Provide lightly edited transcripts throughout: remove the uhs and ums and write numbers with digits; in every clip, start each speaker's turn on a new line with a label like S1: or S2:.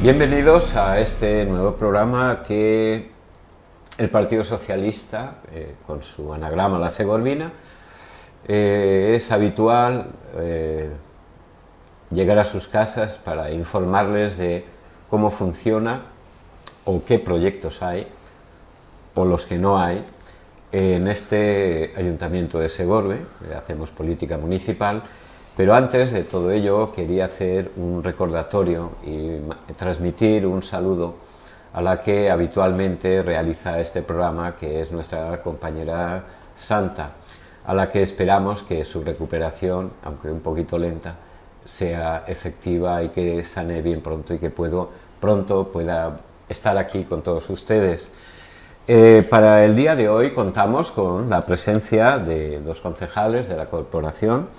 S1: Bienvenidos a este nuevo programa que el Partido Socialista, con su anagrama La Segorbina, es habitual llegar a sus casas para informarles de cómo funciona o qué proyectos hay, o los que no hay, en este Ayuntamiento de Segorbe. Hacemos política municipal, pero antes de todo ello quería hacer un recordatorio y transmitir un saludo a la que habitualmente realiza este programa, que es nuestra compañera Santa, a la que esperamos que su recuperación, aunque un poquito lenta, sea efectiva y que sane bien pronto y que pronto pueda estar aquí con todos ustedes. Para el día de hoy contamos con la presencia de dos concejales de la corporación,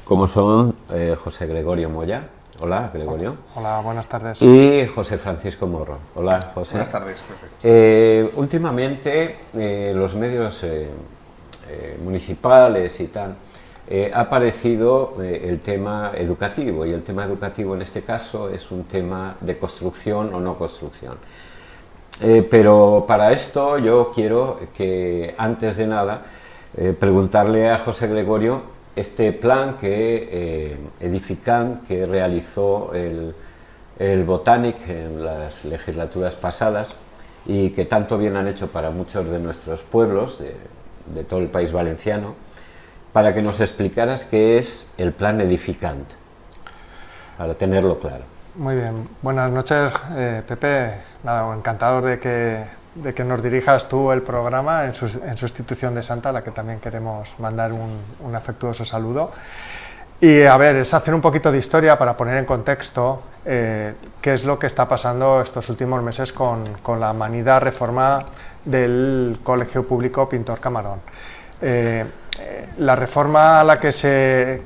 S1: como son José Gregorio Moya. Hola, Gregorio.
S2: Hola, buenas tardes.
S1: Y José Francisco Morro. Hola, José.
S3: Buenas tardes, Pepe.
S1: Últimamente los medios municipales y tal ha aparecido el tema educativo, y el tema educativo en este caso es un tema de construcción o no construcción. Pero para esto yo quiero que, antes de nada, preguntarle a José Gregorio este plan que Edificant, que realizó el Botanic en las legislaturas pasadas y que tanto bien han hecho para muchos de nuestros pueblos de todo el país valenciano, para que nos explicaras qué es el plan Edificant, para tenerlo claro.
S2: Muy bien, buenas noches, Pepe. Nada, encantado de que nos dirijas tú el programa en sustitución de Santa, a la que también queremos mandar un afectuoso saludo. Y a ver, es hacer un poquito de historia para poner en contexto qué es lo que está pasando estos últimos meses con la manida reforma del Colegio Público Pintor Camarón. La reforma a la que se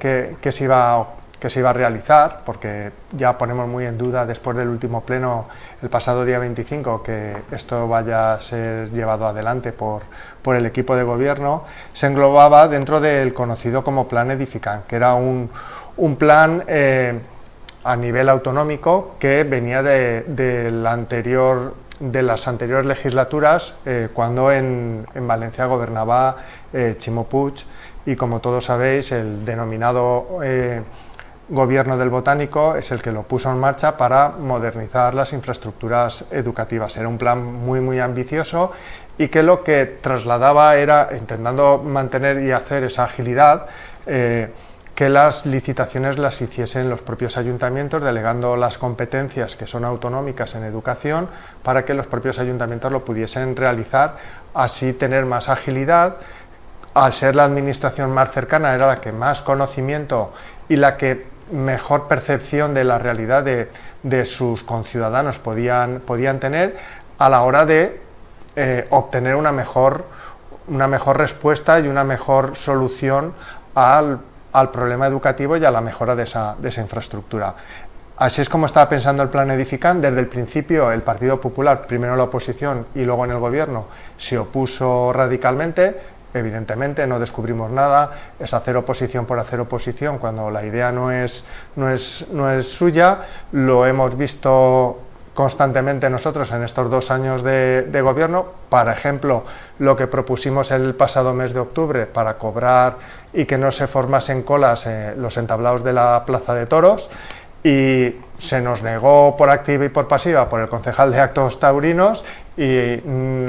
S2: iba a realizar, porque ya ponemos muy en duda después del último pleno el pasado día 25 que esto vaya a ser llevado adelante por el equipo de gobierno, se englobaba dentro del conocido como Plan Edificant, que era un plan a nivel autonómico que venía de las anteriores legislaturas, cuando en Valencia gobernaba Ximo Puig, y como todos sabéis, el denominado Gobierno del Botánico es el que lo puso en marcha para modernizar las infraestructuras educativas. Era un plan muy ambicioso y que lo que trasladaba era, intentando mantener y hacer esa agilidad, que las licitaciones las hiciesen los propios ayuntamientos, delegando las competencias que son autonómicas en educación para que los propios ayuntamientos lo pudiesen realizar, así tener más agilidad. Al ser la administración más cercana, era la que más conocimiento y la que mejor percepción de la realidad de sus conciudadanos podían tener a la hora de obtener una mejor respuesta y una mejor solución al problema educativo y a la mejora de esa infraestructura. Así es como estaba pensando el plan Edificant. Desde el principio el Partido Popular, primero en la oposición y luego en el gobierno, se opuso radicalmente. Evidentemente no descubrimos nada, es hacer oposición por hacer oposición cuando la idea no es suya. Lo hemos visto constantemente nosotros en estos 2 años de gobierno. Por ejemplo, lo que propusimos el pasado mes de octubre para cobrar y que no se formasen colas los entablados de la Plaza de Toros, y se nos negó por activa y por pasiva por el concejal de Actos Taurinos, y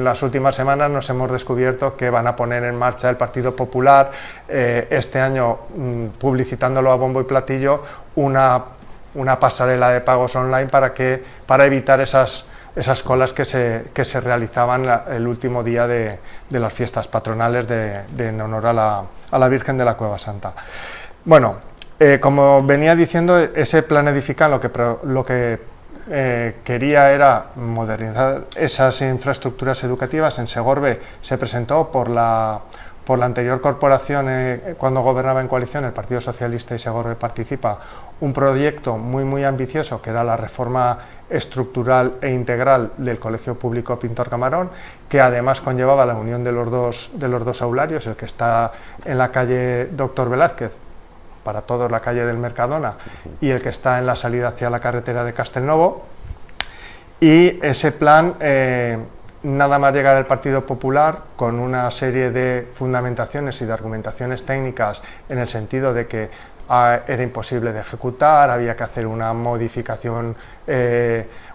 S2: las últimas semanas nos hemos descubierto que van a poner en marcha el Partido Popular este año, publicitándolo a bombo y platillo, una pasarela de pagos online para evitar esas colas que se realizaban el último día de las fiestas patronales en honor a la Virgen de la Cueva Santa. Bueno, como venía diciendo, ese plan Edificant lo que quería era modernizar esas infraestructuras educativas. En Segorbe se presentó por la anterior corporación, cuando gobernaba en coalición el Partido Socialista y Segorbe Participa, un proyecto muy ambicioso, que era la reforma estructural e integral del Colegio Público Pintor Camarón, que además conllevaba la unión de los dos aularios, el que está en la calle Doctor Velázquez, para todos la calle del Mercadona, y el que está en la salida hacia la carretera de Castelnovo. y ese plan, nada más llegar al Partido Popular, con una serie de fundamentaciones y de argumentaciones técnicas en el sentido de que era imposible de ejecutar, había que hacer una modificación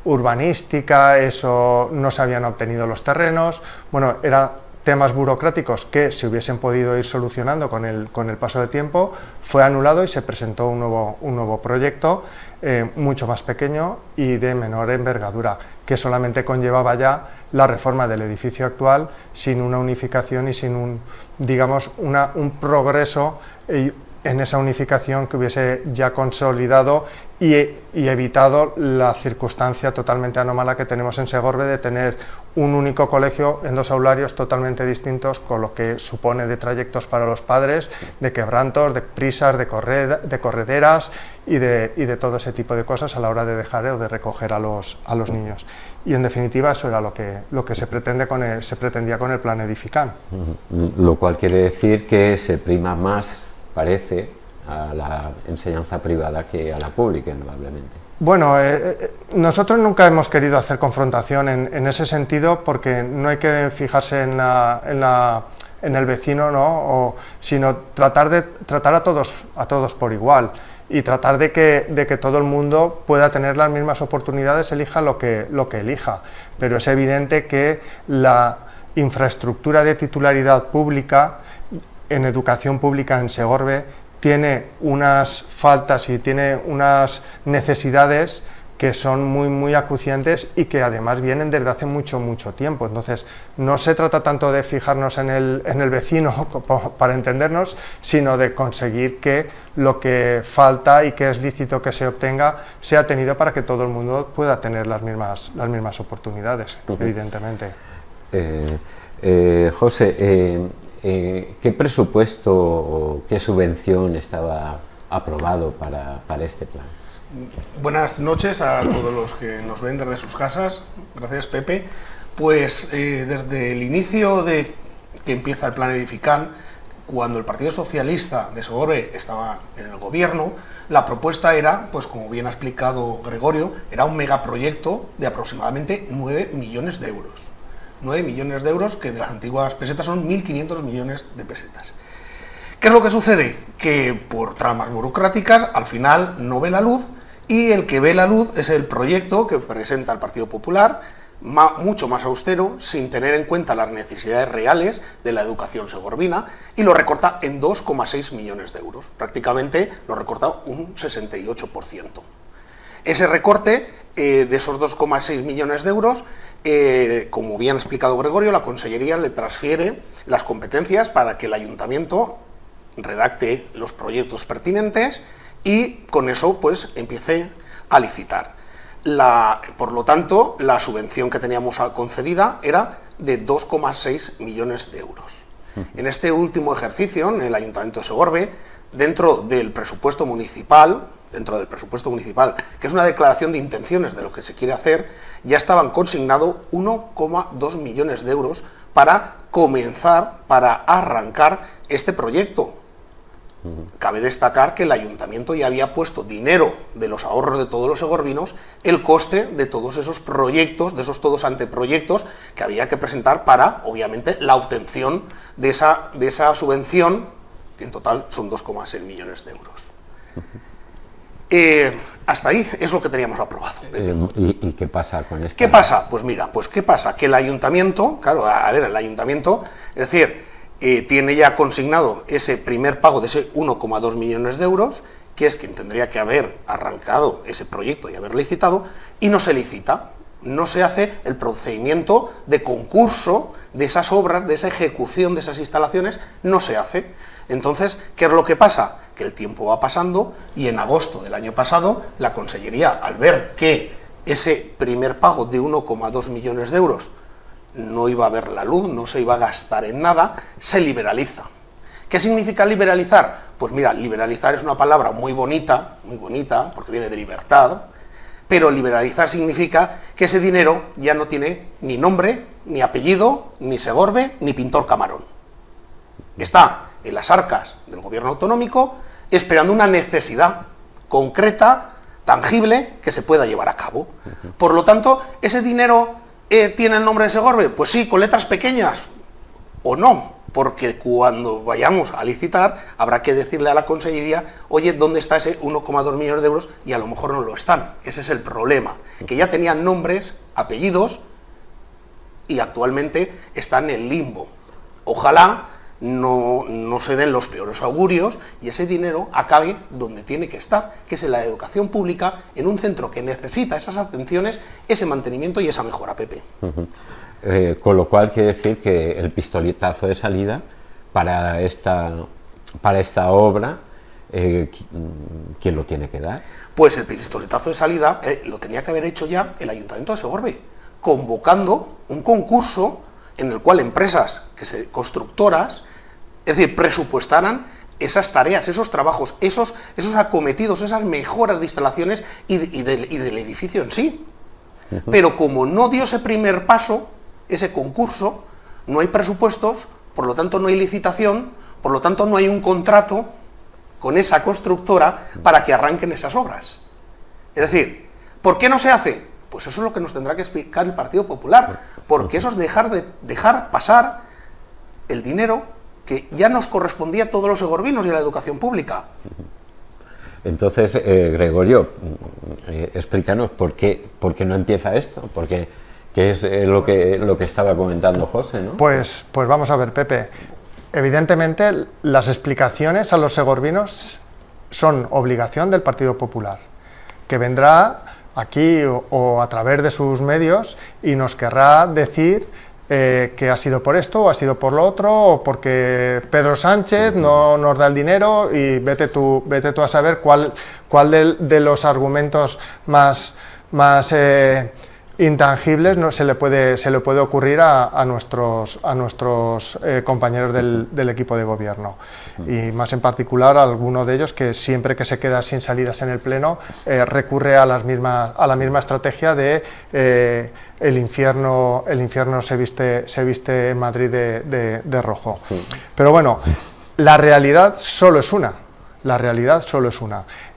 S2: urbanística, eso no se habían obtenido los terrenos, bueno, eran temas burocráticos que se hubiesen podido ir solucionando con el paso del tiempo. Fue anulado y se presentó un nuevo proyecto mucho más pequeño y de menor envergadura, que solamente conllevaba ya la reforma del edificio actual, sin una unificación y sin un progreso en esa unificación que hubiese ya consolidado y evitado la circunstancia totalmente anómala que tenemos en Segorbe de tener un único colegio en dos aularios totalmente distintos, con lo que supone de trayectos para los padres, de quebrantos, de prisas, de correderas y de todo ese tipo de cosas a la hora de dejar o de recoger a los niños. Y en definitiva eso era lo que se pretendía con el plan Edifican.
S1: Lo cual quiere decir que se prima más, parece, a la enseñanza privada que a la pública, indudablemente.
S2: Bueno, nosotros nunca hemos querido hacer confrontación en ese sentido, porque no hay que fijarse en el vecino, ¿no? Sino tratar a todos por igual, y tratar de que todo el mundo pueda tener las mismas oportunidades, elija lo que elija. Pero es evidente que la infraestructura de titularidad pública en educación pública en Segorbe tiene unas faltas y tiene unas necesidades que son muy acuciantes y que además vienen desde hace mucho tiempo. Entonces, no se trata tanto de fijarnos en el vecino para entendernos, sino de conseguir que lo que falta y que es lícito que se obtenga sea tenido para que todo el mundo pueda tener las mismas oportunidades, evidentemente.
S1: José, ¿qué presupuesto o qué subvención estaba aprobado para este plan?
S3: Buenas noches a todos los que nos ven desde sus casas. Gracias, Pepe. Pues desde el inicio de que empieza el plan Edifican, cuando el Partido Socialista de Segorbe estaba en el gobierno, la propuesta era, pues como bien ha explicado Gregorio, era un megaproyecto de aproximadamente 9 millones de euros. 9 millones de euros, que de las antiguas pesetas son 1.500 millones de pesetas. ¿Qué es lo que sucede? Que por tramas burocráticas al final no ve la luz, y el que ve la luz es el proyecto que presenta el Partido Popular, mucho más austero, sin tener en cuenta las necesidades reales de la educación segorbina, y lo recorta en 2,6 millones de euros. Prácticamente lo recorta un 68%. Ese recorte de esos 2,6 millones de euros, como bien ha explicado Gregorio, la Consellería le transfiere las competencias para que el Ayuntamiento redacte los proyectos pertinentes y con eso pues empiece a licitar. Por lo tanto, la subvención que teníamos concedida era de 2,6 millones de euros. En este último ejercicio, en el Ayuntamiento de Segorbe, dentro del presupuesto municipal, que es una declaración de intenciones de lo que se quiere hacer, ya estaban consignados 1,2 millones de euros para comenzar, para arrancar este proyecto. Cabe destacar que el Ayuntamiento ya había puesto dinero de los ahorros de todos los segorbinos, el coste de todos esos proyectos, de esos todos anteproyectos que había que presentar para, obviamente, la obtención de esa subvención, que en total son 2,6 millones de euros. Hasta ahí es lo que teníamos aprobado.
S1: ¿Y qué pasa con esto?
S3: ¿Qué pasa? Pues mira, ¿qué pasa? Que el Ayuntamiento, claro, el Ayuntamiento, es decir, tiene ya consignado ese primer pago de ese 1,2 millones de euros, que es quien tendría que haber arrancado ese proyecto y haber licitado, y no se licita, no se hace el procedimiento de concurso de esas obras, de esa ejecución de esas instalaciones, no se hace. Entonces, ¿qué es lo que pasa? Que el tiempo va pasando y en agosto del año pasado la Consellería, al ver que ese primer pago de 1,2 millones de euros no iba a ver la luz, no se iba a gastar en nada, se liberaliza. ¿Qué significa liberalizar? Pues mira, liberalizar es una palabra muy bonita, porque viene de libertad, pero liberalizar significa que ese dinero ya no tiene ni nombre, ni apellido, ni Segorbe, ni Pintor Camarón. Está en las arcas del gobierno autonómico esperando una necesidad concreta tangible que se pueda llevar a cabo. Por lo tanto, ¿ese dinero tiene el nombre de Segorbe? Pues sí, con letras pequeñas, o no, porque cuando vayamos a licitar habrá que decirle a la Consellería, oye, ¿dónde está ese 1,2 millones de euros? Y a lo mejor no lo están. Ese es el problema, que ya tenían nombres, apellidos, y actualmente están en limbo. Ojalá no se den los peores augurios y ese dinero acabe donde tiene que estar, que es en la educación pública, en un centro que necesita esas atenciones, ese mantenimiento y esa mejora, Pepe.
S1: Con lo cual quiere decir que el pistoletazo de salida para esta obra, ¿quién lo tiene que dar?
S3: Pues el pistoletazo de salida lo tenía que haber hecho ya el Ayuntamiento de Segorbe, convocando un concurso en el cual empresas constructoras, es decir, presupuestaran esas tareas, esos trabajos, esos acometidos, esas mejoras de instalaciones y del edificio en sí. Pero como no dio ese primer paso, ese concurso, no hay presupuestos, por lo tanto no hay licitación, por lo tanto no hay un contrato con esa constructora para que arranquen esas obras. Es decir, ¿por qué no se hace? Pues eso es lo que nos tendrá que explicar el Partido Popular, porque eso es dejar pasar el dinero que ya nos correspondía a todos los segorbinos y a la educación pública.
S1: Entonces, Gregorio, explícanos por qué no empieza esto, porque que es lo que estaba comentando José, ¿no?
S2: Pues vamos a ver, Pepe. Evidentemente, las explicaciones a los segorbinos son obligación del Partido Popular, que vendrá aquí o a través de sus medios y nos querrá decir que ha sido por esto o ha sido por lo otro, o porque Pedro Sánchez no nos da el dinero, y vete tú a saber cuál de los argumentos más intangibles no se le puede ocurrir a nuestros compañeros del equipo de gobierno, y más en particular a alguno de ellos que siempre que se queda sin salidas en el pleno recurre a la misma estrategia de el infierno se viste en Madrid de rojo. Pero bueno, la realidad solo es una.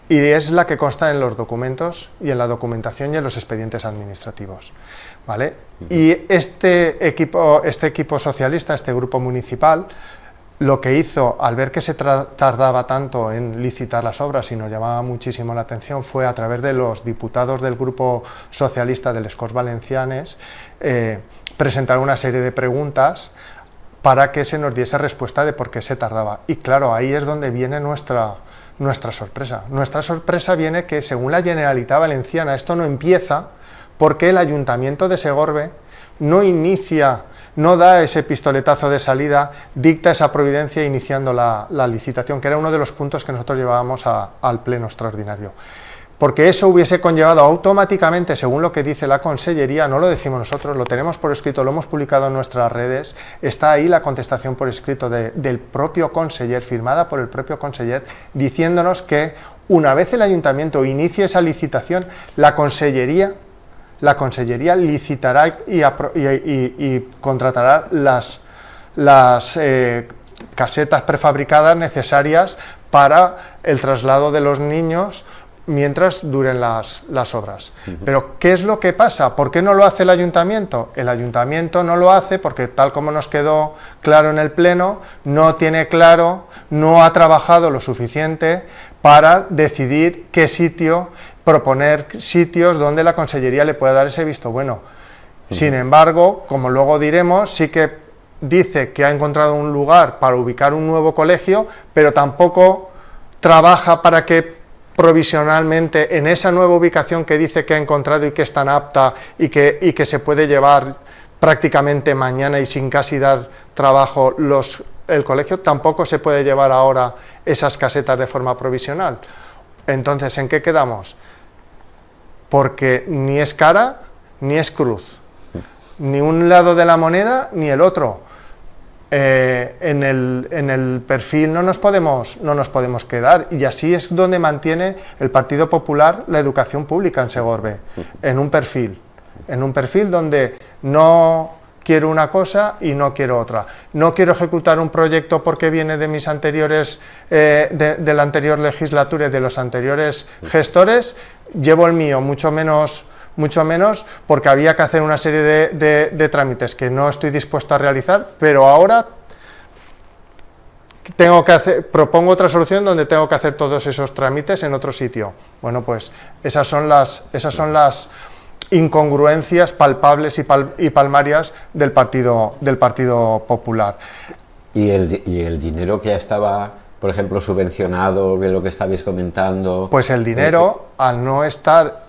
S2: Y es la que consta en los documentos y en la documentación y en los expedientes administrativos, ¿vale? Y este equipo socialista, este grupo municipal, lo que hizo al ver que se tardaba tanto en licitar las obras y nos llamaba muchísimo la atención, fue a través de los diputados del grupo socialista de les Corts Valencianes presentar una serie de preguntas para que se nos diese respuesta de por qué se tardaba. Y claro, ahí es donde viene nuestra sorpresa. Nuestra sorpresa viene que, según la Generalitat Valenciana, esto no empieza porque el Ayuntamiento de Segorbe no da ese pistoletazo de salida, dicta esa providencia iniciando la licitación, que era uno de los puntos que nosotros llevábamos al pleno extraordinario. Porque eso hubiese conllevado automáticamente, según lo que dice la Consellería, no lo decimos nosotros, lo tenemos por escrito, lo hemos publicado en nuestras redes, está ahí la contestación por escrito del propio conseller, firmada por el propio conseller, diciéndonos que una vez el Ayuntamiento inicie esa licitación, la Consellería licitará y contratará las casetas prefabricadas necesarias para el traslado de los niños mientras duren las obras. Pero ¿qué es lo que pasa? ¿Por qué no lo hace el Ayuntamiento? El Ayuntamiento no lo hace porque, tal como nos quedó claro en el Pleno, no tiene claro, no ha trabajado lo suficiente para decidir qué sitio, proponer sitios donde la Consellería le pueda dar ese visto bueno. Sin embargo, como luego diremos, sí que dice que ha encontrado un lugar para ubicar un nuevo colegio, pero tampoco trabaja para que provisionalmente en esa nueva ubicación que dice que ha encontrado y que es tan apta y que se puede llevar prácticamente mañana y sin casi dar trabajo el colegio, tampoco se puede llevar ahora esas casetas de forma provisional. Entonces, ¿en qué quedamos? Porque ni es cara ni es cruz, ni un lado de la moneda ni el otro. En el perfil no nos podemos quedar, y así es donde mantiene el Partido Popular la educación pública en Segorbe, en un perfil donde no quiero una cosa y no quiero otra. No quiero ejecutar un proyecto porque viene de mis anteriores, de la anterior legislatura y de los anteriores gestores, llevo el mío mucho menos porque había que hacer una serie de trámites que no estoy dispuesto a realizar, pero ahora propongo otra solución donde tengo que hacer todos esos trámites en otro sitio. Bueno, pues esas son las incongruencias palpables y palmarias del Partido Popular.
S1: ¿Y el dinero que ya estaba, por ejemplo, subvencionado, de lo que estabais comentando?
S2: Pues el dinero, al no estar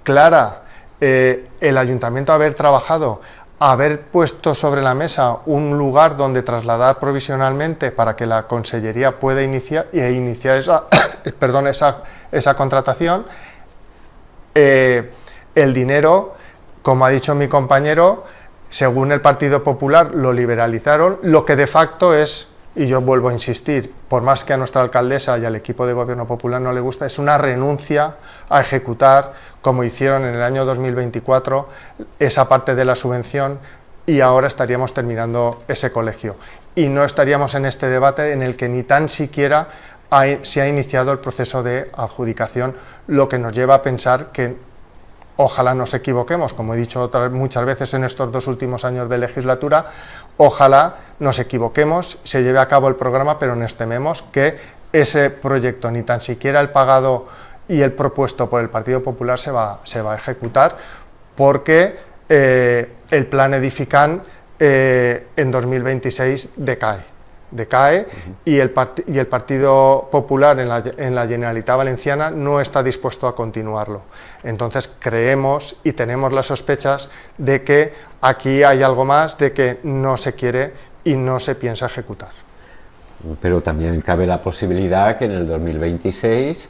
S2: clara, el ayuntamiento haber trabajado, haber puesto sobre la mesa un lugar donde trasladar provisionalmente para que la Consellería pueda iniciar esa contratación, el dinero, como ha dicho mi compañero, según el Partido Popular lo liberalizaron, lo que de facto es, y yo vuelvo a insistir, por más que a nuestra alcaldesa y al equipo de Gobierno Popular no le gusta, es una renuncia a ejecutar, como hicieron en el año 2024, esa parte de la subvención, y ahora estaríamos terminando ese colegio. Y no estaríamos en este debate en el que ni tan siquiera se ha iniciado el proceso de adjudicación, lo que nos lleva a pensar que ojalá nos equivoquemos, como he dicho muchas veces en estos 2 últimos años de legislatura, ojalá nos equivoquemos, se lleve a cabo el programa, pero nos tememos que ese proyecto, ni tan siquiera el pagado y el propuesto por el Partido Popular, se va a ejecutar, porque el plan Edificant en 2026 decae y el Partido Popular en la Generalitat Valenciana no está dispuesto a continuarlo. Entonces creemos y tenemos las sospechas de que aquí hay algo más, de que no se quiere y no se piensa ejecutar.
S1: Pero también cabe la posibilidad que en el 2026,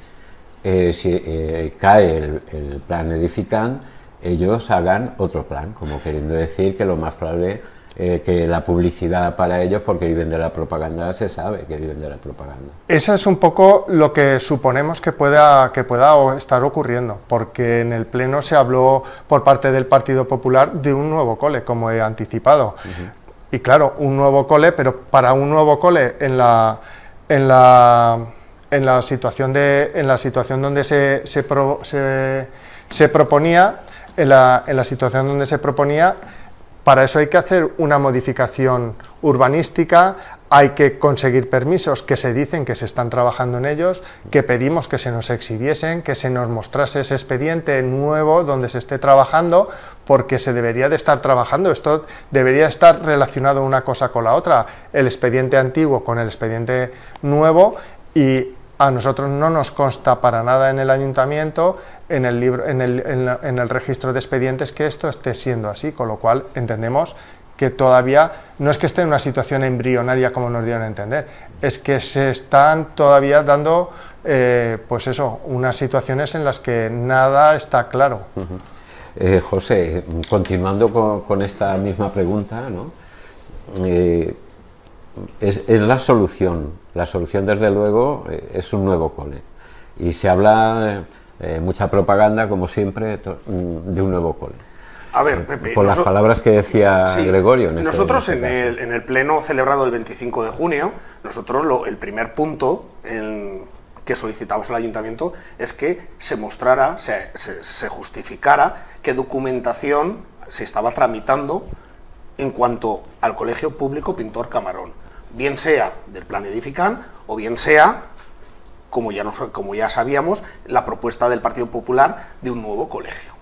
S1: si cae el plan Edificant, ellos hagan otro plan, como queriendo decir que lo más probable que la publicidad para ellos, porque viven de la propaganda, se sabe que viven de la propaganda. Eso
S2: es un poco lo que suponemos que pueda estar ocurriendo, porque en el Pleno se habló por parte del Partido Popular de un nuevo cole, como he anticipado. Y claro, un nuevo cole, pero para un nuevo cole en la situación donde se proponía, para eso hay que hacer una modificación urbanística, hay que conseguir permisos que se dicen que se están trabajando en ellos, que pedimos que se nos exhibiesen, que se nos mostrase ese expediente nuevo donde se esté trabajando, porque se debería de estar trabajando, esto debería estar relacionado una cosa con la otra, el expediente antiguo con el expediente nuevo, y a nosotros no nos consta para nada en el ayuntamiento, en el registro de expedientes, que esto esté siendo así, con lo cual entendemos que todavía no es que esté en una situación embrionaria como nos dieron a entender, es que se están todavía dando unas situaciones en las que nada está claro.
S1: José, continuando con esta misma pregunta, ¿no? Es la solución desde luego es un nuevo cole, y se habla mucha propaganda, como siempre, de un nuevo cole.
S3: A ver, Pepe,
S1: por las palabras que decía Gregorio.
S3: Nosotros en el pleno celebrado el 25 de junio, el primer punto que solicitamos al ayuntamiento es que se mostrara, se justificara qué documentación se estaba tramitando en cuanto al Colegio Público Pintor Camarón, bien sea del plan Edificant o bien sea, como ya sabíamos, la propuesta del Partido Popular de un nuevo colegio.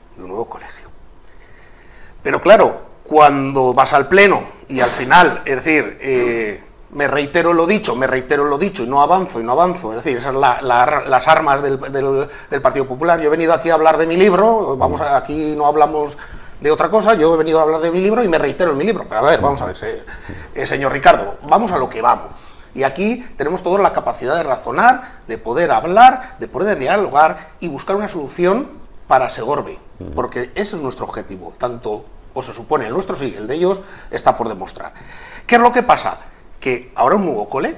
S3: Pero claro, cuando vas al pleno y al final, es decir, me reitero lo dicho y no avanzo, es decir, esas son las armas del Partido Popular. Yo he venido aquí a hablar de mi libro, aquí no hablamos de otra cosa, yo he venido a hablar de mi libro y me reitero en mi libro. Pero a ver, vamos a ver, señor Ricardo, vamos a lo que vamos. Y aquí tenemos toda la capacidad de razonar, de poder hablar, de poder dialogar y buscar una solución para Segorbe, porque ese es nuestro objetivo, tanto, o se supone el nuestro, sí, el de ellos está por demostrar. ¿Qué es lo que pasa? Que ahora un nuevo cole,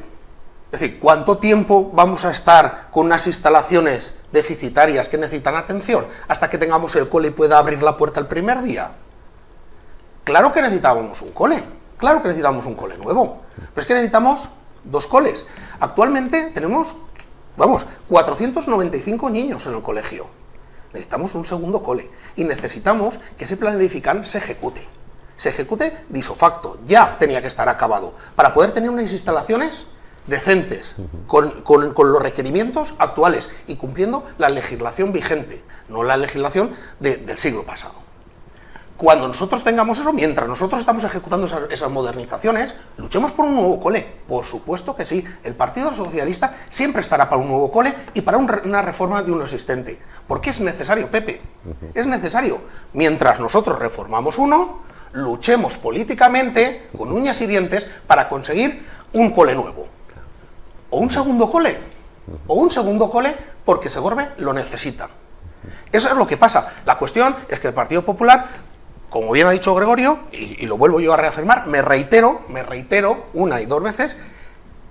S3: es decir, ¿cuánto tiempo vamos a estar con unas instalaciones deficitarias que necesitan atención hasta que tengamos el cole y pueda abrir la puerta el primer día? Claro que necesitábamos un cole, claro que necesitamos un cole nuevo, pero es que necesitamos 2 coles. Actualmente tenemos, 495 niños en el colegio. Necesitamos un segundo cole y necesitamos que ese plan edificante se ejecute. Se ejecute de isofacto, ya tenía que estar acabado, para poder tener unas instalaciones decentes, con los requerimientos actuales y cumpliendo la legislación vigente, no la legislación del siglo pasado. Cuando nosotros tengamos eso, mientras nosotros estamos ejecutando esas modernizaciones, luchemos por un nuevo cole. Por supuesto que sí, el Partido Socialista siempre estará para un nuevo cole y para una reforma de uno existente. Porque es necesario, Pepe, es necesario. Mientras nosotros reformamos uno, luchemos políticamente, con uñas y dientes, para conseguir un cole nuevo. O un segundo cole, porque Segorbe lo necesita. Eso es lo que pasa. La cuestión es que el Partido Popular, como bien ha dicho Gregorio, y lo vuelvo yo a reafirmar, me reitero una y 2 veces,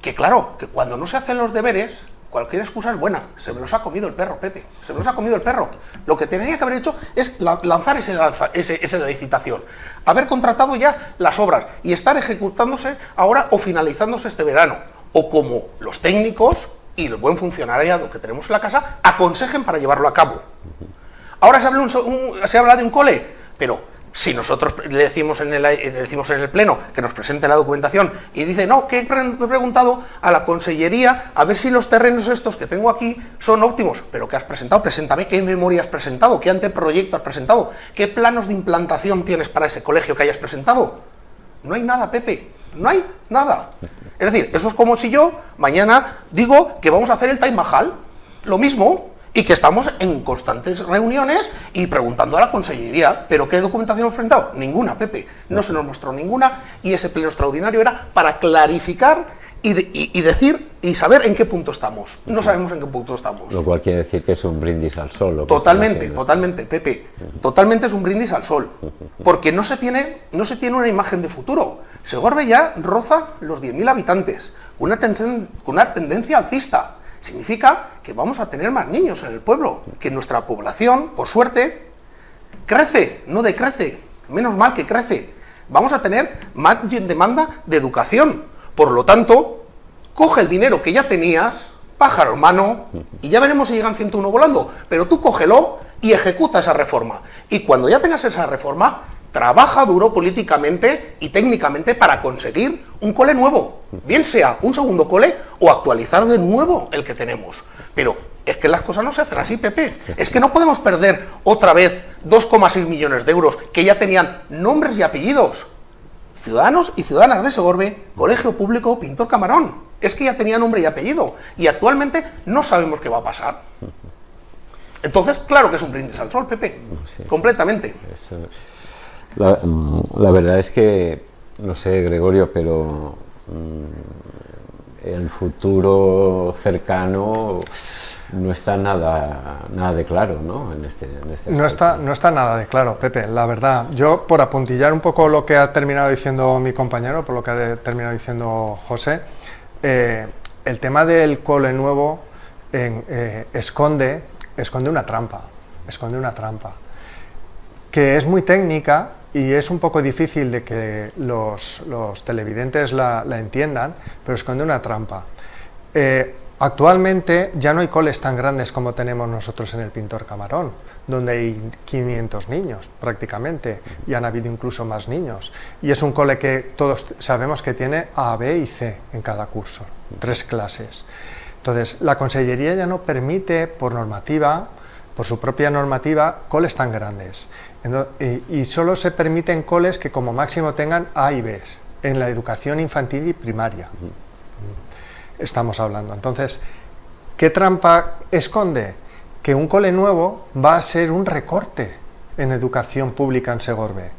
S3: que claro, que cuando no se hacen los deberes, cualquier excusa es buena. Se me los ha comido el perro, Pepe, se me los ha comido el perro. Lo que tenía que haber hecho es lanzar esa licitación, haber contratado ya las obras y estar ejecutándose ahora o finalizándose este verano, o como los técnicos y el buen funcionariado que tenemos en la casa aconsejen para llevarlo a cabo. Ahora se habla de un cole, pero si nosotros le decimos en el pleno que nos presente la documentación y dice, no, que he preguntado a la consellería a ver si los terrenos estos que tengo aquí son óptimos, pero ¿qué has presentado? Preséntame qué memoria has presentado, qué anteproyecto has presentado, qué planos de implantación tienes para ese colegio que hayas presentado. No hay nada, Pepe, no hay nada. Es decir, eso es como si yo mañana digo que vamos a hacer el Taj Mahal, lo mismo, y que estamos en constantes reuniones y preguntando a la consellería, ¿pero qué documentación hemos presentado? Ninguna, Pepe, no se nos mostró ninguna, y ese pleno extraordinario era para clarificar y decir y saber en qué punto estamos. No sabemos en qué punto estamos.
S1: Lo cual quiere decir que es un brindis al sol.
S3: Totalmente, Pepe, totalmente es un brindis al sol, porque no se tiene una imagen de futuro. Segorbe ya roza los 10.000 habitantes, con una tendencia alcista. Significa que vamos a tener más niños en el pueblo, que nuestra población, por suerte, crece, no decrece, menos mal que crece. Vamos a tener más demanda de educación. Por lo tanto, coge el dinero que ya tenías, pájaro hermano, y ya veremos si llegan 101 volando, pero tú cógelo y ejecuta esa reforma. Y cuando ya tengas esa reforma, trabaja duro políticamente y técnicamente para conseguir un cole nuevo, bien sea un segundo cole o actualizar de nuevo el que tenemos. Pero es que las cosas no se hacen así, Pepe. Es que no podemos perder otra vez 2,6 millones de euros que ya tenían nombres y apellidos. Ciudadanos y ciudadanas de Segorbe, Colegio Público Pintor Camarón. Es que ya tenía nombre y apellido y actualmente no sabemos qué va a pasar. Entonces, claro que es un brindis al sol, Pepe, sí, completamente.
S1: Eso. La verdad es que, no sé, Gregorio, pero el futuro cercano no está nada de claro, ¿no? En este
S2: no está nada de claro, Pepe, la verdad. Yo, por apuntillar un poco lo que ha terminado diciendo mi compañero, por lo que ha terminado diciendo José, el tema del cole nuevo esconde una trampa, que es muy técnica y es un poco difícil de que los televidentes la entiendan, pero esconde una trampa. Actualmente ya no hay coles tan grandes como tenemos nosotros en el Pintor Camarón, donde hay 500 niños prácticamente, y han habido incluso más niños. Y es un cole que todos sabemos que tiene A, B y C en cada curso, 3 clases. Entonces, la Consellería ya no permite, por su propia normativa, coles tan grandes. Y solo se permiten coles que como máximo tengan A y B en la educación infantil y primaria. Estamos hablando. Entonces, ¿qué trampa esconde? Que un cole nuevo va a ser un recorte en educación pública en Segorbe,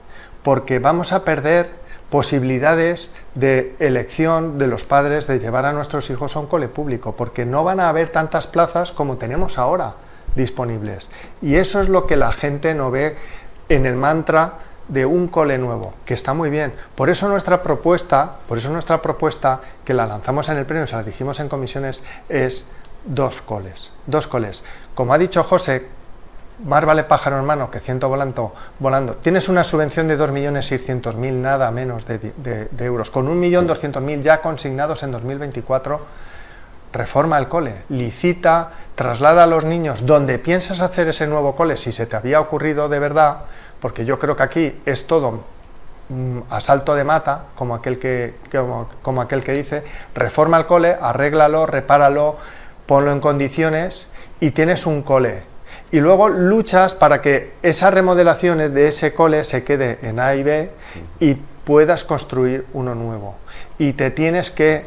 S2: porque vamos a perder posibilidades de elección de los padres de llevar a nuestros hijos a un cole público, porque no van a haber tantas plazas como tenemos ahora disponibles. Y eso es lo que la gente no ve en el mantra de un cole nuevo, que está muy bien. Por eso nuestra propuesta, que la lanzamos en el pleno y se la dijimos en comisiones, es 2 coles. Como ha dicho José, más vale pájaro en mano que ciento volando. Tienes una subvención de 2.600.000, nada menos de euros, con 1.200.000 ya consignados en 2024. Reforma el cole, licita, traslada a los niños donde piensas hacer ese nuevo cole, si se te había ocurrido de verdad, porque yo creo que aquí es todo a salto de mata, como aquel que dice, reforma el cole, arréglalo, repáralo, ponlo en condiciones y tienes un cole. Y luego luchas para que esa remodelación de ese cole se quede en A y B y puedas construir uno nuevo. Y te tienes que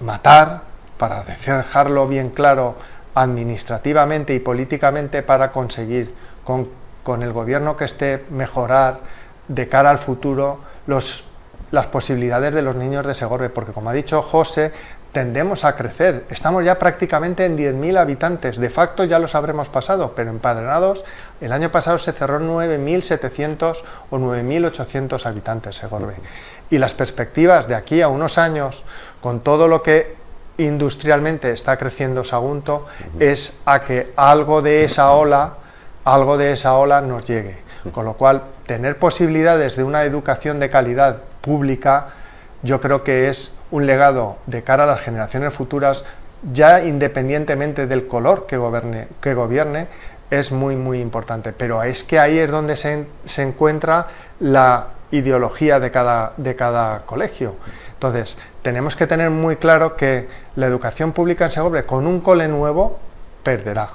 S2: matar, para dejarlo bien claro, administrativamente y políticamente, para conseguir con el gobierno que esté mejorar de cara al futuro las posibilidades de los niños de Segorbe, porque como ha dicho José, tendemos a crecer, estamos ya prácticamente en 10.000 habitantes, de facto ya los habremos pasado, pero empadronados, el año pasado se cerró 9.700 o 9.800 habitantes Segorbe, y las perspectivas de aquí a unos años, con todo lo que industrialmente está creciendo Sagunto, es a que algo de esa ola nos llegue, con lo cual tener posibilidades de una educación de calidad pública, yo creo que es un legado de cara a las generaciones futuras, ya independientemente del color que gobierne, es muy muy importante. Pero es que ahí es donde se encuentra la ideología de cada colegio. Entonces, tenemos que tener muy claro que la educación pública en Segorbe, con un cole nuevo, perderá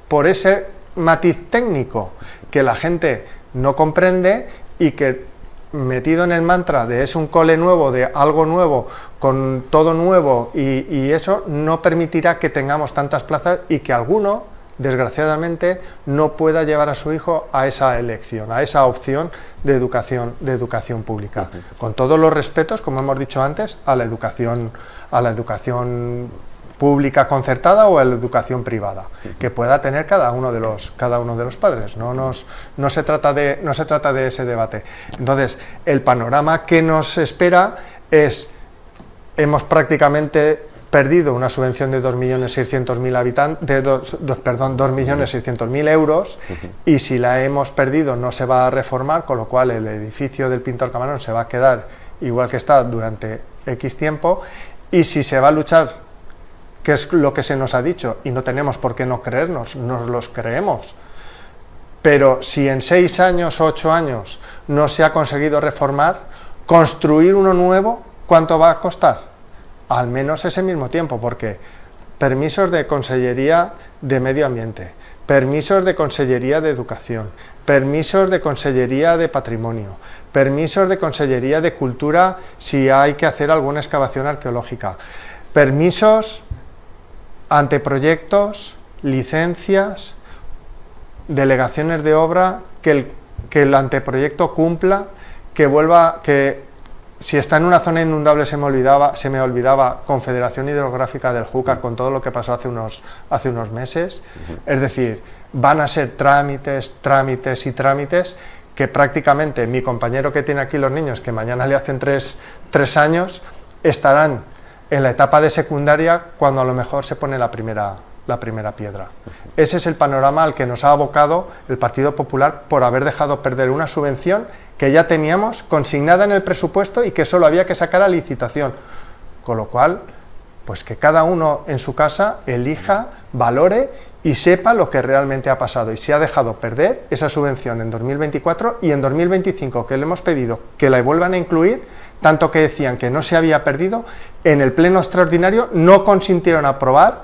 S2: por ese matiz técnico que la gente no comprende y que, metido en el mantra de es un cole nuevo, de algo nuevo, con todo nuevo, y eso no permitirá que tengamos tantas plazas y que alguno, desgraciadamente, no pueda llevar a su hijo a esa elección, a esa opción de educación pública. Con todos los respetos, como hemos dicho antes, a la educación pública concertada o a la educación privada que pueda tener cada uno de los padres. No se trata de ese debate. Entonces, el panorama que nos espera es, hemos prácticamente perdido una subvención de 2.600.000 euros, y si la hemos perdido no se va a reformar, con lo cual el edificio del Pintor Camarón se va a quedar igual que está durante X tiempo, y si se va a luchar, que es lo que se nos ha dicho, y no tenemos por qué no creernos, nos los creemos, pero si en 6 años o 8 años no se ha conseguido reformar, construir uno nuevo, ¿cuánto va a costar? Al menos ese mismo tiempo, porque permisos de Consellería de Medio Ambiente, permisos de Consellería de Educación, permisos de Consellería de Patrimonio, permisos de Consellería de Cultura si hay que hacer alguna excavación arqueológica, permisos, anteproyectos, licencias, delegaciones de obra, que el anteproyecto cumpla, que si está en una zona inundable, se me olvidaba Confederación Hidrográfica del Júcar, con todo lo que pasó hace unos meses. Es decir, van a ser trámites que prácticamente mi compañero que tiene aquí los niños, que mañana le hacen 3 años, estarán en la etapa de secundaria cuando a lo mejor se pone la primera piedra. Ese es el panorama al que nos ha abocado el Partido Popular por haber dejado perder una subvención que ya teníamos consignada en el presupuesto y que solo había que sacar a licitación. Con lo cual, pues que cada uno en su casa elija, valore y sepa lo que realmente ha pasado. Y se ha dejado perder esa subvención en 2024 y en 2025, que le hemos pedido que la vuelvan a incluir, tanto que decían que no se había perdido, en el pleno extraordinario no consintieron aprobar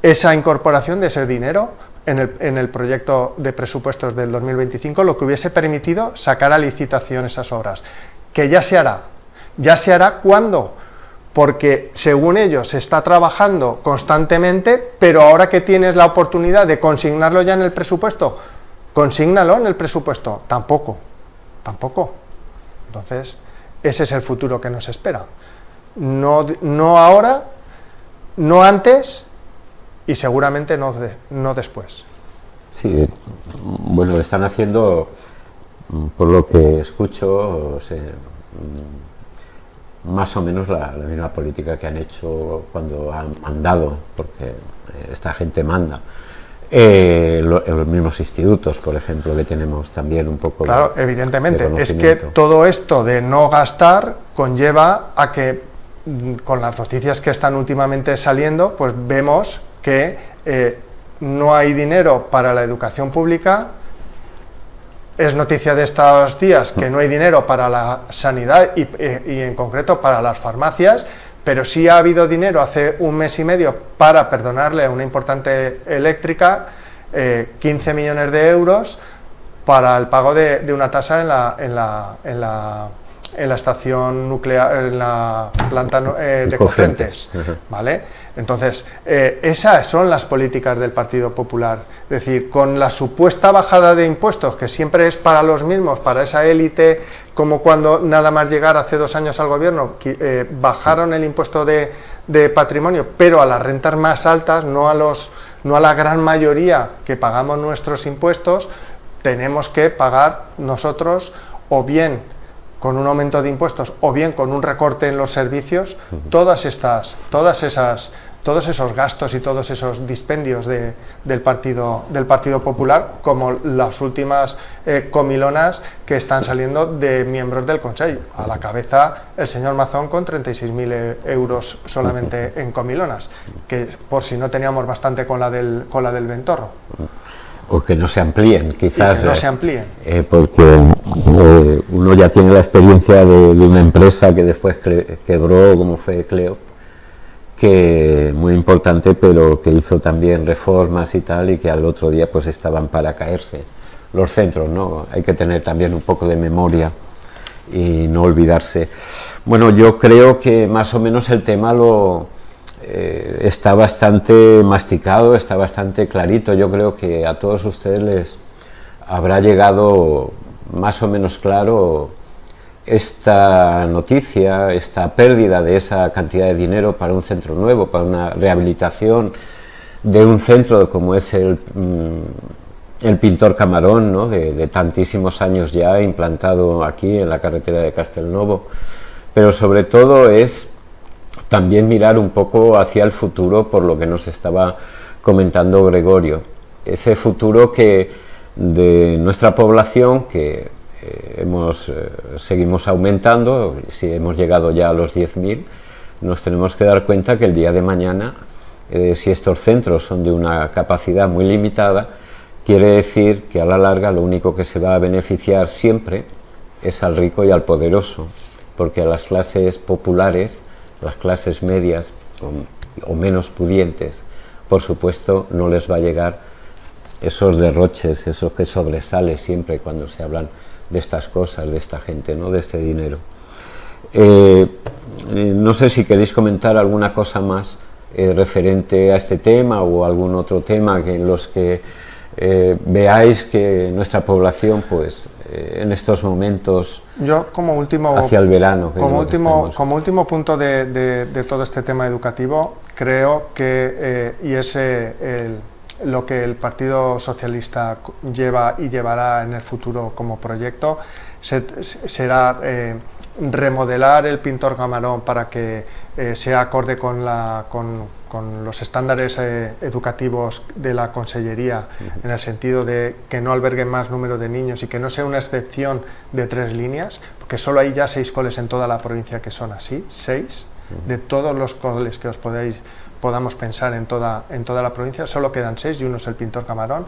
S2: esa incorporación de ese dinero en el proyecto de presupuestos del 2025, lo que hubiese permitido sacar a licitación esas obras, que ya se hará. ¿Ya se hará cuándo? Porque según ellos se está trabajando constantemente, pero ahora que tienes la oportunidad de consignarlo ya en el presupuesto, consígnalo en el presupuesto. Tampoco. Entonces, ese es el futuro que nos espera. No ahora, no antes y seguramente no después.
S1: Sí, bueno, están haciendo, por lo que escucho, más o menos la misma política que han hecho cuando han mandado, porque esta gente manda. Los mismos institutos, por ejemplo, que tenemos también un poco
S2: claro, evidentemente, es que todo esto de no gastar conlleva a que, con las noticias que están últimamente saliendo, pues vemos que no hay dinero para la educación pública. Es noticia de estos días que no hay dinero para la sanidad y en concreto para las farmacias, pero sí ha habido dinero hace un mes y medio para perdonarle a una importante eléctrica 15 millones de euros para el pago de una tasa en la estación nuclear, en la planta de Cofrentes, ¿vale? Entonces, esas son las políticas del Partido Popular, es decir, con la supuesta bajada de impuestos, que siempre es para los mismos, para esa élite, como cuando nada más llegar hace 2 años al gobierno, bajaron el impuesto de patrimonio, pero a las rentas más altas, no a la gran mayoría que pagamos nuestros impuestos, tenemos que pagar nosotros, o bien con un aumento de impuestos o bien con un recorte en los servicios, todos esos gastos y todos esos dispendios del Partido Popular, como las últimas comilonas que están saliendo de miembros del Consell. A la cabeza el señor Mazón con 36.000 euros solamente en comilonas, que por si no teníamos bastante con la del Ventorro.
S1: O que no se amplíen, quizás.
S2: Que no se amplíen.
S1: Porque uno ya tiene la experiencia de una empresa que después quebró, como fue Cleo, que muy importante, pero que hizo también reformas y tal, y que al otro día pues estaban para caerse los centros, ¿no? Hay que tener también un poco de memoria y no olvidarse. Bueno, yo creo que más o menos el tema está bastante masticado, está bastante clarito. Yo creo que a todos ustedes les habrá llegado más o menos claro esta noticia, esta pérdida de esa cantidad de dinero para un centro nuevo, para una rehabilitación de un centro como es el Pintor Camarón, ¿no? de tantísimos años ya implantado aquí en la carretera de Castelnovo, pero sobre todo es también mirar un poco hacia el futuro, por lo que nos estaba comentando Gregorio, ese futuro que de nuestra población, que seguimos aumentando, si hemos llegado ya a los 10.000, nos tenemos que dar cuenta que el día de mañana, si estos centros son de una capacidad muy limitada, quiere decir que a la larga lo único que se va a beneficiar siempre es al rico y al poderoso, porque a las clases populares, las clases medias o menos pudientes, por supuesto, no les va a llegar esos derroches, esos que sobresale siempre cuando se hablan de estas cosas, de esta gente, ¿no? De este dinero. No sé si queréis comentar alguna cosa más referente a este tema o algún otro tema en los que veáis que nuestra población, pues, en estos momentos,
S2: yo como último,
S1: hacia el verano,
S2: como último punto de todo este tema educativo, creo que y es lo que el Partido Socialista lleva y llevará en el futuro como proyecto, será remodelar el Pintor Camarón para que sea acorde con los estándares educativos de la Consellería, en el sentido de que no alberguen más número de niños y que no sea una excepción de 3 líneas, porque solo hay ya 6 coles en toda la provincia que son así, 6 de todos los coles que podamos pensar en toda la provincia, solo quedan 6 y uno es el Pintor Camarón.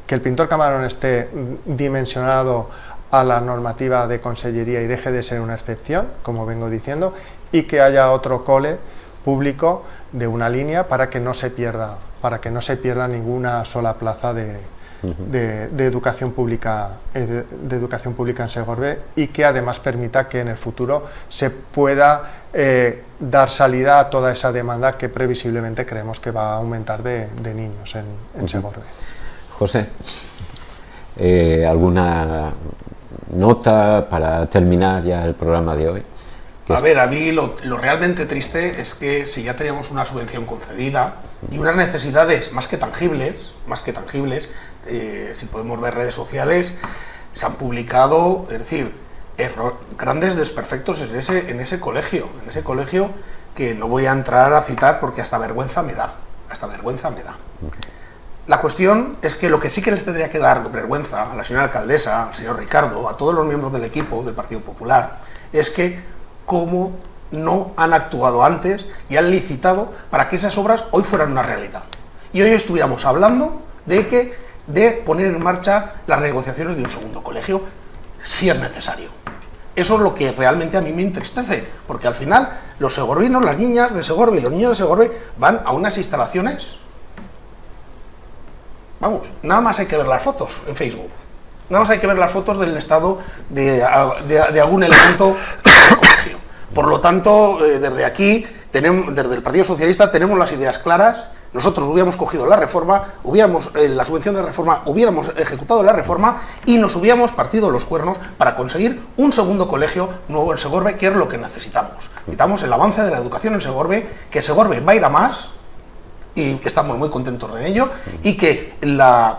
S2: Que el Pintor Camarón esté dimensionado a la normativa de Consellería y deje de ser una excepción, como vengo diciendo, y que haya otro cole público de una línea para que no se pierda ninguna sola plaza de educación pública en Segorbe, y que además permita que en el futuro se pueda dar salida a toda esa demanda que previsiblemente creemos que va a aumentar de niños en Segorbe.
S1: José, ¿alguna nota para terminar ya el programa de hoy?
S3: A ver, a mí lo realmente triste es que si ya teníamos una subvención concedida y unas necesidades más que tangibles, si podemos ver redes sociales, se han publicado, es decir, grandes desperfectos en ese colegio que no voy a entrar a citar porque hasta vergüenza me da. La cuestión es que lo que sí que les tendría que dar vergüenza a la señora alcaldesa, al señor Ricardo, a todos los miembros del equipo del Partido Popular, es que cómo no han actuado antes y han licitado para que esas obras hoy fueran una realidad. Y hoy estuviéramos hablando de poner en marcha las negociaciones de un segundo colegio, si es necesario. Eso es lo que realmente a mí me entristece, porque al final los segorbinos, las niñas de Segorbe y los niños de Segorbe van a unas instalaciones. Vamos, nada más hay que ver las fotos en Facebook. Nada más hay que ver las fotos del estado de algún elemento del colegio. Por lo tanto, desde aquí, desde el Partido Socialista, tenemos las ideas claras. Nosotros hubiéramos cogido la reforma, la subvención de reforma, hubiéramos ejecutado la reforma y nos hubiéramos partido los cuernos para conseguir un segundo colegio nuevo en Segorbe, que es lo que necesitamos. Necesitamos el avance de la educación en Segorbe, que Segorbe va a ir a más, y estamos muy contentos de ello, y que la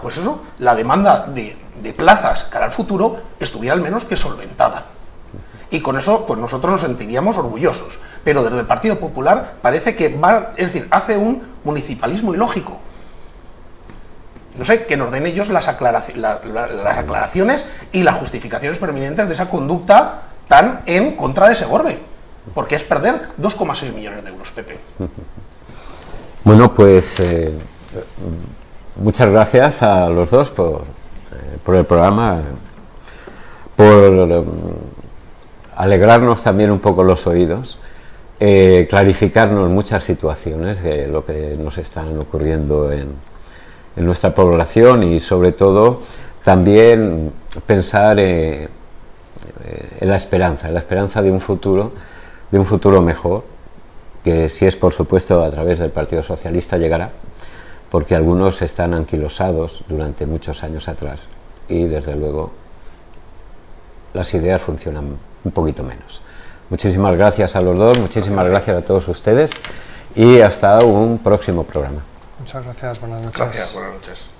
S3: demanda de plazas cara al futuro estuviera al menos que solventada. Y con eso pues nosotros nos sentiríamos orgullosos. Pero desde el Partido Popular parece que hace un municipalismo ilógico. No sé, que nos den ellos las aclaraciones y las justificaciones permanentes de esa conducta tan en contra de Segorbe, porque es perder 2,6 millones de euros, Pepe.
S1: Bueno, pues muchas gracias a los dos por el programa, por alegrarnos también un poco los oídos, clarificarnos muchas situaciones de lo que nos están ocurriendo en nuestra población y sobre todo también pensar en la esperanza de un futuro mejor, que si es por supuesto a través del Partido Socialista llegará, porque algunos están anquilosados durante muchos años atrás y desde luego las ideas funcionan un poquito menos. Muchísimas gracias a los dos, muchísimas gracias a todos ustedes y hasta un próximo programa.
S2: Muchas gracias, buenas noches.
S3: Gracias, buenas noches.